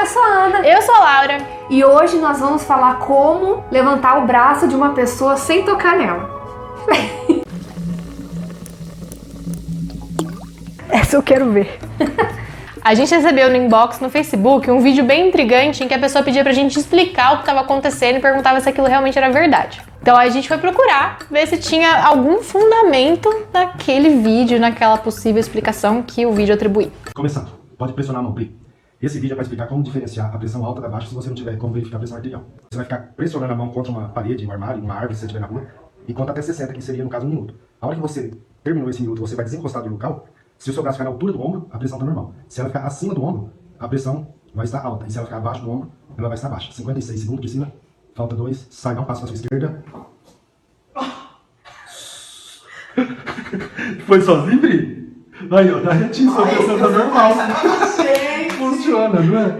eu sou a Ana. Eu sou a Laura. E hoje nós vamos falar como levantar o braço de uma pessoa sem tocar nela. Essa eu quero ver. A gente recebeu no inbox no Facebook um vídeo bem intrigante em que a pessoa pedia pra gente explicar o que estava acontecendo e perguntava se aquilo realmente era verdade. Então a gente foi procurar ver se tinha algum fundamento naquele vídeo, naquela possível explicação que o vídeo atribuía. Começando, pode pressionar a mão, Pri. Esse vídeo é para explicar como diferenciar a pressão alta da baixa se você não tiver como verificar a pressão arterial. Você vai ficar pressionando a mão contra uma parede, um armário, uma árvore, se você estiver na rua, e conta até 60, que seria no caso 1 minuto. A hora que você terminou esse minuto, você vai desencostar do local. Se o seu braço ficar na altura do ombro, a pressão está normal. Se ela ficar acima do ombro, a pressão vai estar alta. E se ela ficar abaixo do ombro, ela vai estar baixa. 56 segundos, Priscila. Falta 2. Sai, dá um passo para a sua esquerda. Foi sozinho, Pri? Aí, ó, tá retinho, sua pressão tá normal. Funciona, não é?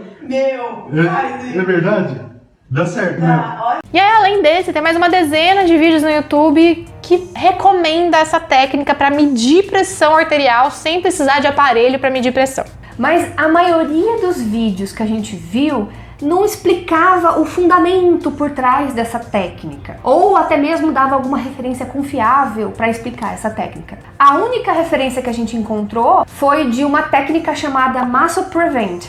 É verdade? Dá certo, né? E aí, além desse, tem mais uma dezena de vídeos no YouTube que recomenda essa técnica para medir pressão arterial sem precisar de aparelho para medir pressão. Mas a maioria dos vídeos que a gente viu não explicava o fundamento por trás dessa técnica, ou até mesmo dava alguma referência confiável para explicar essa técnica. A única referência que a gente encontrou foi de uma técnica chamada Muscle Prevent.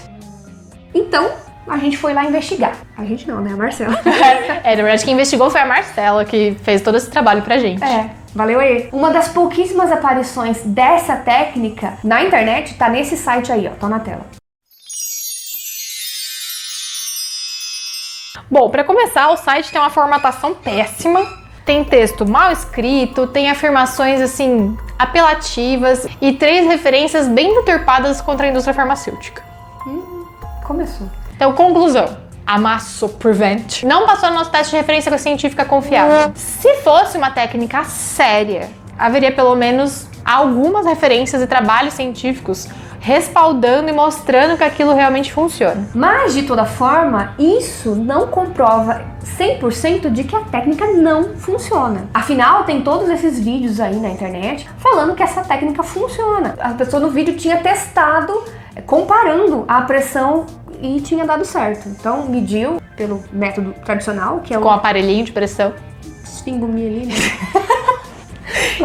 Então, a gente foi lá investigar. A gente não, né? A Marcela. Na verdade, quem investigou foi a Marcela, que fez todo esse trabalho pra gente. Valeu aí. Uma das pouquíssimas aparições dessa técnica na internet tá nesse site aí, ó. Tá na tela. Bom, pra começar, o site tem uma formatação péssima. Tem texto mal escrito, tem afirmações, assim, apelativas e 3 referências bem deturpadas contra a indústria farmacêutica. Começou. Então, conclusão. A Muscle Prevent não passou no nosso teste de referência científica confiável. Se fosse uma técnica séria, haveria pelo menos algumas referências e trabalhos científicos respaldando e mostrando que aquilo realmente funciona. Mas, de toda forma, isso não comprova 100% de que a técnica não funciona. Afinal, tem todos esses vídeos aí na internet falando que essa técnica funciona. A pessoa no vídeo tinha testado, comparando a pressão e tinha dado certo. Então, mediu pelo método tradicional, que é o... Com aparelhinho de pressão. Esfingomia.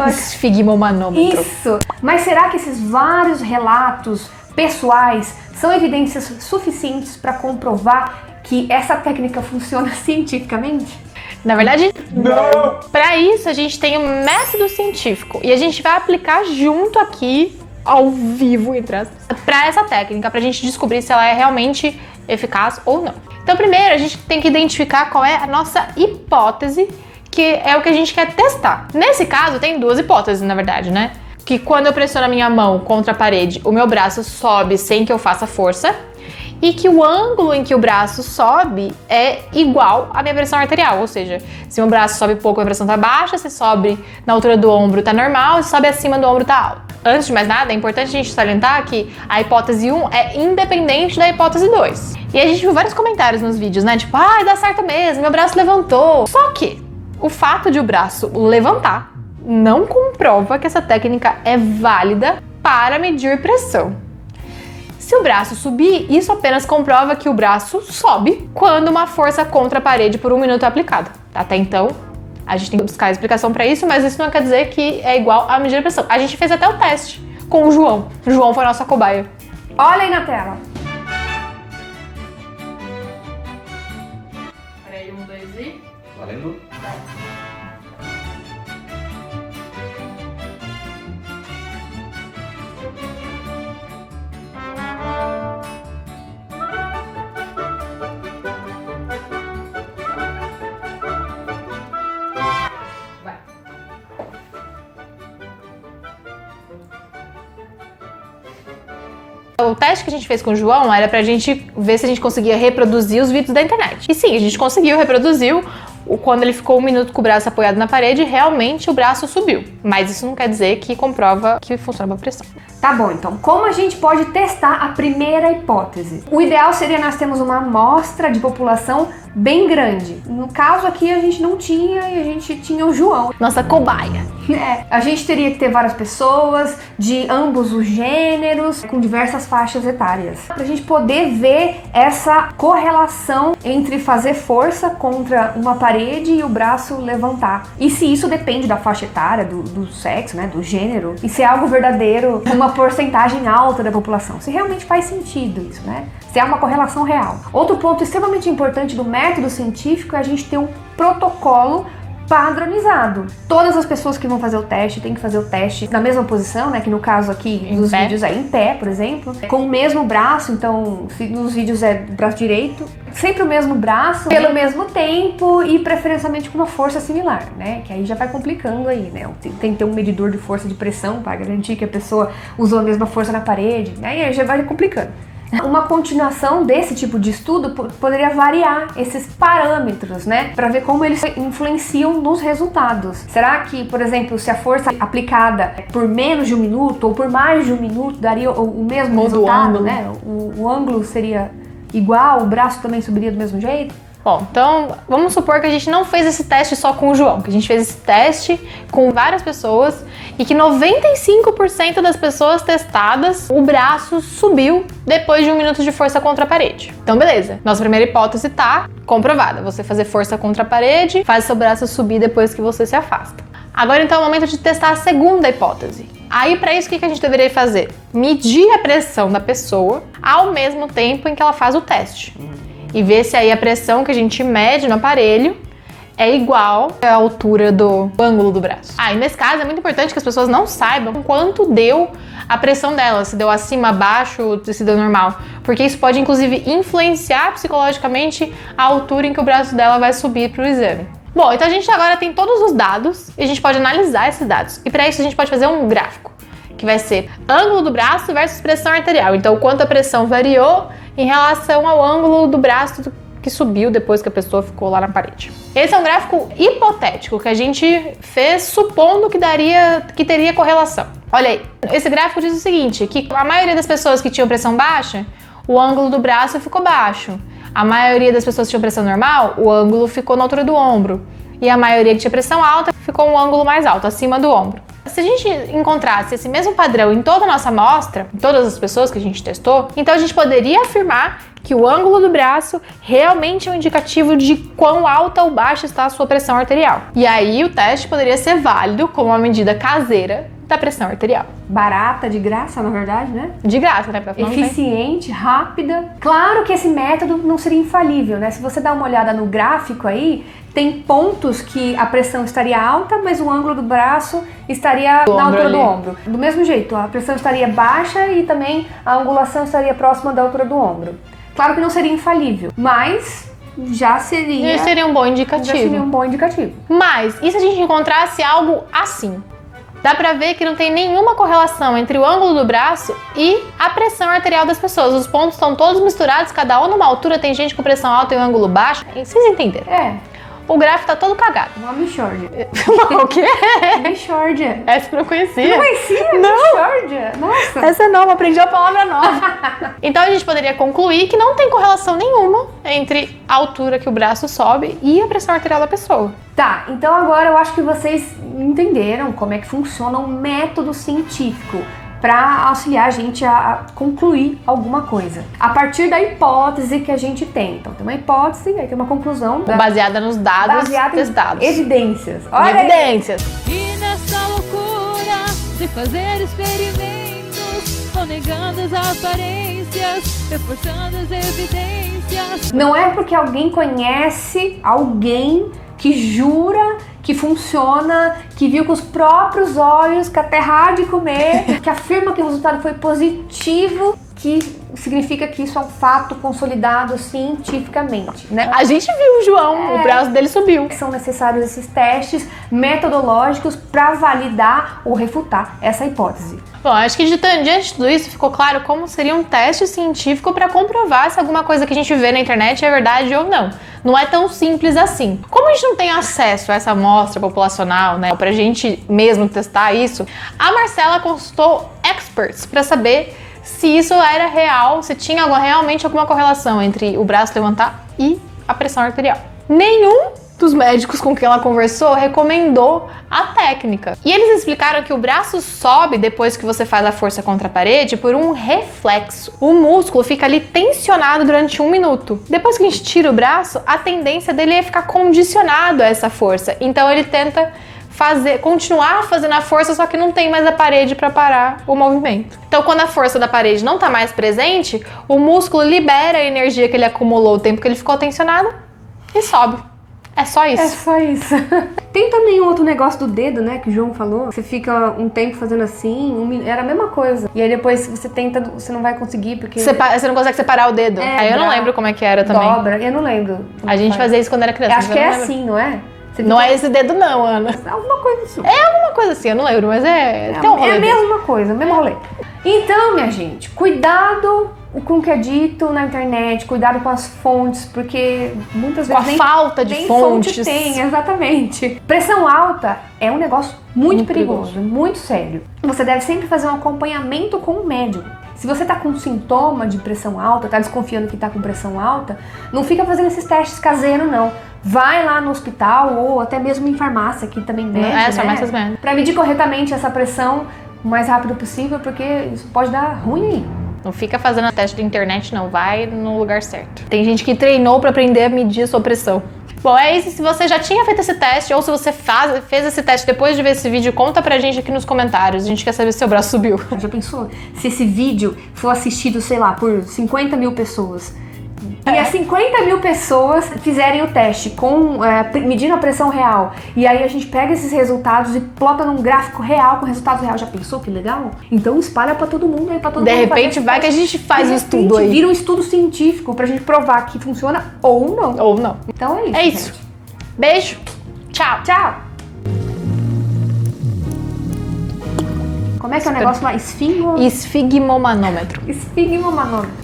Esfigmomanômetro. Isso! Mas será que esses vários relatos pessoais são evidências suficientes para comprovar que essa técnica funciona cientificamente? Na verdade, não! Para isso, a gente tem um método científico e a gente vai aplicar junto aqui, ao vivo, entre aspas, para essa técnica, pra gente descobrir se ela é realmente eficaz ou não. Então, primeiro, a gente tem que identificar qual é a nossa hipótese, que é o que a gente quer testar. Nesse caso, tem 2 hipóteses, na verdade, né? Que quando eu pressiono a minha mão contra a parede, o meu braço sobe sem que eu faça força, e que o ângulo em que o braço sobe é igual à minha pressão arterial, ou seja, se meu braço sobe pouco, a pressão tá baixa, se sobe na altura do ombro tá normal, se sobe acima do ombro tá alto. Antes de mais nada, é importante a gente salientar que a hipótese 1 é independente da hipótese 2. E a gente viu vários comentários nos vídeos, né? Tipo, dá certo mesmo, meu braço levantou. Só que o fato de o braço levantar não comprova que essa técnica é válida para medir pressão. Se o braço subir, isso apenas comprova que o braço sobe quando uma força contra a parede por 1 minuto é aplicada. Até então, a gente tem que buscar a explicação para isso, mas isso não quer dizer que é igual a medir a pressão. A gente fez até o teste com o João. O João foi a nossa cobaia. Olha aí na tela. Peraí, 1, 2 e... Valendo. O teste que a gente fez com o João era pra gente ver se a gente conseguia reproduzir os vídeos da internet. E sim, a gente conseguiu, reproduziu. Quando ele ficou 1 minuto com o braço apoiado na parede, realmente o braço subiu. Mas isso não quer dizer que comprova que funciona pra pressão. Tá bom, então, como a gente pode testar a primeira hipótese? O ideal seria nós termos uma amostra de população bem grande. No caso aqui, a gente não tinha e a gente tinha o João. Nossa cobaia. A gente teria que ter várias pessoas de ambos os gêneros, com diversas faixas etárias, pra gente poder ver essa correlação entre fazer força contra uma parede e o braço levantar. E se isso depende da faixa etária, do sexo, né, do gênero, e se é algo verdadeiro, uma porcentagem alta da população, se realmente faz sentido isso, né? Se há uma correlação real. Outro ponto extremamente importante do método científico é a gente ter um protocolo padronizado. Todas as pessoas que vão fazer o teste têm que fazer o teste na mesma posição, né? Que no caso aqui dos vídeos é em pé, por exemplo, com o mesmo braço. Então, nos vídeos é do braço direito, sempre o mesmo braço, pelo mesmo tempo e preferencialmente com uma força similar, né? Que aí já vai complicando aí, né? Tem que ter um medidor de força de pressão para garantir que a pessoa usou a mesma força na parede, né? E aí já vai complicando. Uma continuação desse tipo de estudo poderia variar esses parâmetros, né? Para ver como eles influenciam nos resultados. Será que, por exemplo, se a força aplicada por menos de 1 minuto ou por mais de 1 minuto daria o mesmo resultado, né? O ângulo seria igual, o braço também subiria do mesmo jeito? Bom, então vamos supor que a gente não fez esse teste só com o João, que a gente fez esse teste com várias pessoas e que 95% das pessoas testadas, o braço subiu depois de 1 minuto de força contra a parede. Então beleza, nossa primeira hipótese tá comprovada. Você fazer força contra a parede faz seu braço subir depois que você se afasta. Agora então é o momento de testar a segunda hipótese. Aí para isso o que a gente deveria fazer? Medir a pressão da pessoa ao mesmo tempo em que ela faz o teste. E ver se aí a pressão que a gente mede no aparelho é igual à altura do ângulo do braço. E nesse caso é muito importante que as pessoas não saibam quanto deu a pressão dela, se deu acima, abaixo, se deu normal, porque isso pode inclusive influenciar psicologicamente a altura em que o braço dela vai subir para o exame. Bom, então a gente agora tem todos os dados e a gente pode analisar esses dados. E para isso a gente pode fazer um gráfico, que vai ser ângulo do braço versus pressão arterial. Então, quanto a pressão variou em relação ao ângulo do braço que subiu depois que a pessoa ficou lá na parede. Esse é um gráfico hipotético que a gente fez supondo que teria correlação. Olha aí, esse gráfico diz o seguinte, que a maioria das pessoas que tinham pressão baixa, o ângulo do braço ficou baixo. A maioria das pessoas que tinham pressão normal, o ângulo ficou na altura do ombro. E a maioria que tinha pressão alta ficou um ângulo mais alto, acima do ombro. Se a gente encontrasse esse mesmo padrão em toda a nossa amostra, em todas as pessoas que a gente testou, então a gente poderia afirmar que o ângulo do braço realmente é um indicativo de quão alta ou baixa está a sua pressão arterial. E aí o teste poderia ser válido como uma medida caseira da pressão arterial. Barata, de graça, na verdade, né? De graça, né? Eficiente, rápida. Claro que esse método não seria infalível, né? Se você dá uma olhada no gráfico aí, tem pontos que a pressão estaria alta, mas o ângulo do braço estaria na altura do ombro. Do mesmo jeito, a pressão estaria baixa e também a angulação estaria próxima da altura do ombro. Claro que não seria infalível, mas já seria... Isso seria um bom indicativo. Já seria um bom indicativo. Mas, e se a gente encontrasse algo assim? Dá pra ver que não tem nenhuma correlação entre o ângulo do braço e a pressão arterial das pessoas. Os pontos estão todos misturados, cada um numa altura, tem gente com pressão alta e um ângulo baixo. Vocês entenderam? É. O gráfico tá todo cagado. Uma Michórdia. O quê? Michórdia. Essa eu não conhecia. Não conhecia? Não. Michórdia? Nossa. Essa não, aprendi uma palavra nova. Então a gente poderia concluir que não tem correlação nenhuma entre a altura que o braço sobe e a pressão arterial da pessoa. Tá, então agora eu acho que vocês entenderam como é que funciona um método científico para auxiliar a gente a concluir alguma coisa. A partir da hipótese que a gente tem. Então tem uma hipótese, aí tem uma conclusão. Baseada nos dados testados. Em evidências. Olha evidências. E nessa loucura de fazer experimentos, vão negando as aparências, reforçando as evidências. Não é porque alguém conhece alguém que jura que funciona, que viu com os próprios olhos, que a terra há de comer, que afirma que o resultado foi positivo, que significa que isso é um fato consolidado cientificamente, né? A gente viu o João, o braço dele subiu. São necessários esses testes metodológicos para validar ou refutar essa hipótese. Bom, acho que diante de tudo isso ficou claro como seria um teste científico para comprovar se alguma coisa que a gente vê na internet é verdade ou não. Não é tão simples assim. Como a gente não tem acesso a essa amostra populacional, né, pra gente mesmo testar isso, a Marcela consultou experts para saber se isso era real, se tinha realmente alguma correlação entre o braço levantar e a pressão arterial. Nenhum dos médicos com quem ela conversou recomendou a técnica. E eles explicaram que o braço sobe depois que você faz a força contra a parede por um reflexo. O músculo fica ali tensionado durante 1 minuto. Depois que a gente tira o braço, a tendência dele é ficar condicionado a essa força. Então ele tenta continuar fazendo a força, só que não tem mais a parede para parar o movimento. Então, quando a força da parede não está mais presente, o músculo libera a energia que ele acumulou o tempo que ele ficou tensionado e sobe. É só isso. É só isso. Tem também um outro negócio do dedo, né, que o João falou. Você fica um tempo fazendo assim, era a mesma coisa. E aí depois você tenta, você não vai conseguir, porque... Você não consegue separar o dedo. Aí eu não lembro como é que era também. Dobra, eu não lembro. A gente fazia isso quando era criança. Acho que é assim, não é? Não é esse dedo não, Ana. Alguma coisa assim. É alguma coisa assim, eu não lembro, mas tem um rolê. É a mesma coisa, o mesmo rolê. Então, minha gente, cuidado com o que é dito na internet, cuidado com as fontes, porque muitas vezes com a falta de fontes. Fonte tem, exatamente. Pressão alta é um negócio muito perigoso, muito sério. Você deve sempre fazer um acompanhamento com o médico. Se você tá com sintoma de pressão alta, tá desconfiando que tá com pressão alta, não fica fazendo esses testes caseiros, não. Vai lá no hospital ou até mesmo em farmácia, que também mede, farmácias medem. Pra medir corretamente essa pressão o mais rápido possível, porque isso pode dar ruim aí. Não fica fazendo teste de internet, não. Vai no lugar certo. Tem gente que treinou pra aprender a medir a sua pressão. Bom, é isso. Se você já tinha feito esse teste ou se você fez esse teste depois de ver esse vídeo, conta pra gente aqui nos comentários. A gente quer saber se seu braço subiu. Já pensou? Se esse vídeo for assistido, sei lá, por 50 mil pessoas e as 50 mil pessoas fizerem o teste medindo a pressão real, e aí a gente pega esses resultados e plota num gráfico real com resultados reais. Já pensou que legal? Então espalha pra todo mundo aí, pra todo mundo. De repente vai que a gente faz um estudo aí. Vira um estudo científico pra gente provar que funciona ou não. Ou não. Então é isso. É isso. Gente. Beijo. Tchau. Tchau. Como é que é o negócio lá? Esfigmomanômetro. Esfigmomanômetro. Esfigmomanômetro.